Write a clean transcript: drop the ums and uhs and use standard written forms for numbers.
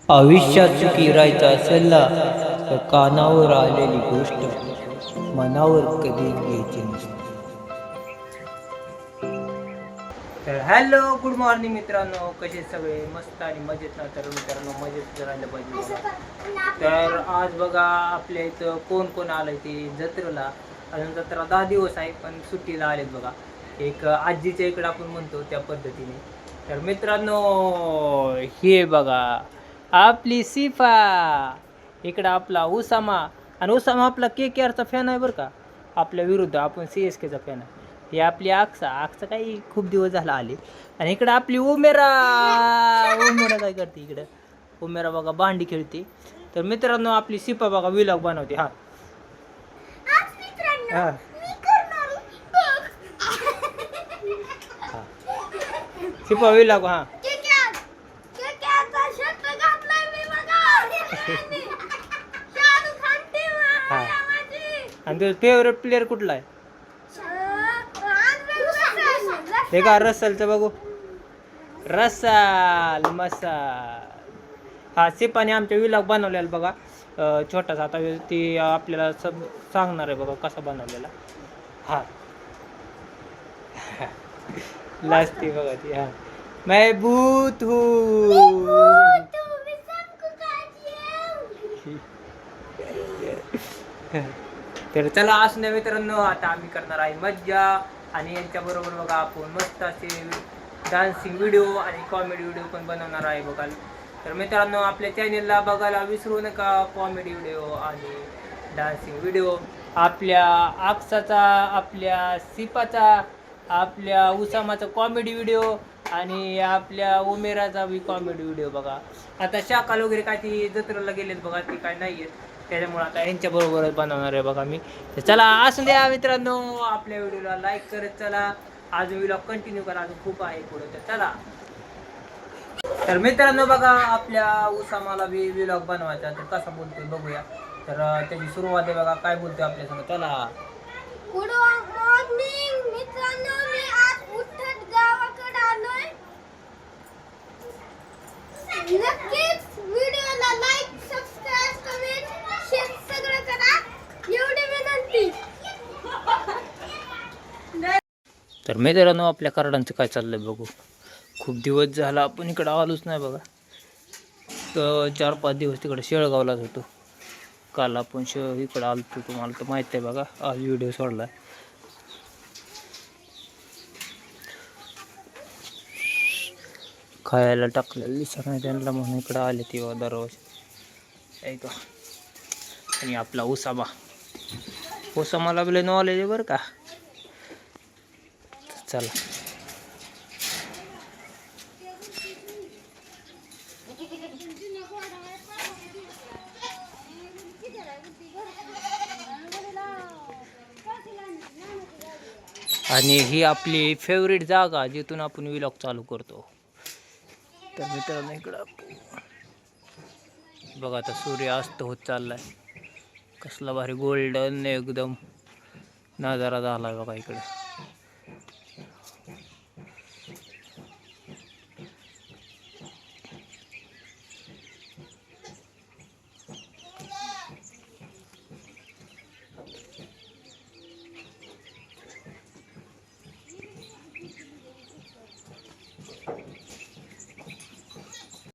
आयुष्यात सुखी राहायचं असेल ना तर कानावर आलेली गोष्ट मनावर कधी घ्यायची नसते. तर हॅलो गुड मॉर्निंग मित्रांनो, कसे सगळे मस्त आणि मजेत ना? तर मित्रांनो मजेत राहिलं पाहिजे बघा. तर आज बघा आपल्या इथं कोण कोण आलंय ते जत्रेला. अजून जत्रा 10 दिवस आहे पण सुट्टीला आलेत बघा. एक आजीच्या इकडे आपण म्हणतो त्या पद्धतीने. तर मित्रांनो हे बघा आपली सिफा, इकडं आपला उसामा. आणि उसामा आपला KKRचा फॅन आहे बरं का, आपल्या विरुद्ध. आपण CSKचा फॅन आहे. ही आपली आक्सा काही खूप दिवस झाला आली. आणि इकडं आपली उमेरा काय करते इकडं? उमेरा बघा भांडी खेळते. तर मित्रांनो आपली सिफा बघा व्लॉग बनवते. हा हा सिफा व्लॉग. हा हा आणि तुझं फेवरेट प्लेअर कुठला आहे? हे का रसलचं बघू. रसाल मसाल. हा सिपाने आमच्या व्लॉग बनवलेला बघा, छोटासा. आता ती आपल्याला सब सांगणार आहे बघा कसा बनवलेला. हा लाजते बघा ती. हा मैं भूत हूँ. तर चला असू द्या मित्रांनो, आता आम्ही करणार आहे मज्जा. आणि यांच्याबरोबर बघा आपण मस्त असे डान्सिंग व्हिडिओ आणि कॉमेडी व्हिडिओ पण बनवणार आहे बघा. तर मित्रांनो आपल्या चॅनेलला बघायला विसरू नका, कॉमेडी व्हिडिओ आणि डान्सिंग व्हिडिओ. आपल्या आक्साचा, आपल्या सिपाचा, आपल्या उसामाचा कॉमेडी व्हिडिओ आणि आपल्या उमेराचा बी कॉमेडी व्हिडिओ बघा. आता शाकाल वगैरे काय ती जत्रेला गेलेत बघा, ती काय नाही आहेत, त्याच्यामुळे आता यांच्याबरोबरच बनवणार आहे बघा मी. तर चला असू द्या मित्रांनो, आपल्या व्हिडिओला लाईक करत चला. अजून व्लॉग कंटिन्यू करा, अजून खूप आहे पुढे. तर चला. तर मित्रांनो बघा आपल्या उसामाला बी व्लॉग बनवायचा. तर कसा बोलतोय बघूया. तर त्याची सुरुवात आहे बघा, काय बोलतोय आपल्या संग. चला. गुड मॉर्निंग मित्रांनो, मी आज उठत गावाकडे आलोय. नक्कीच व्हिडिओला लाईक, सबस्क्राईब, कमेंट, शेअर सगळं करा, एवढी विनंती. तर मित्रांनो आपल्या कार्डांचं काय चाललंय बघू. खूप दिवस झाला आपण इकडं आलोच नाही बघा. तर 4-5 दिवस तिकडे शेळगावलाच होतो. काल आपण इकडं आलतो, तुम्हाला तर माहित आहे बघा. आज व्हिडिओ सोडला. खायला टाकलेलं दिसत नाही त्यांना म्हणून इकडं आले ती दरवाजा ऐका. आणि आपला उसामाला बी नॉलेज आहे बरं का. चला. आणि ही आपली फेवरेट जागा जिथून आपण व्लॉग चालू करतो. तर मित्रांनो इकडं बघा आता सूर्य अस्त होत चाललाय. कसला भारी गोल्डन एकदम नजारा झालाय बघा इकडे.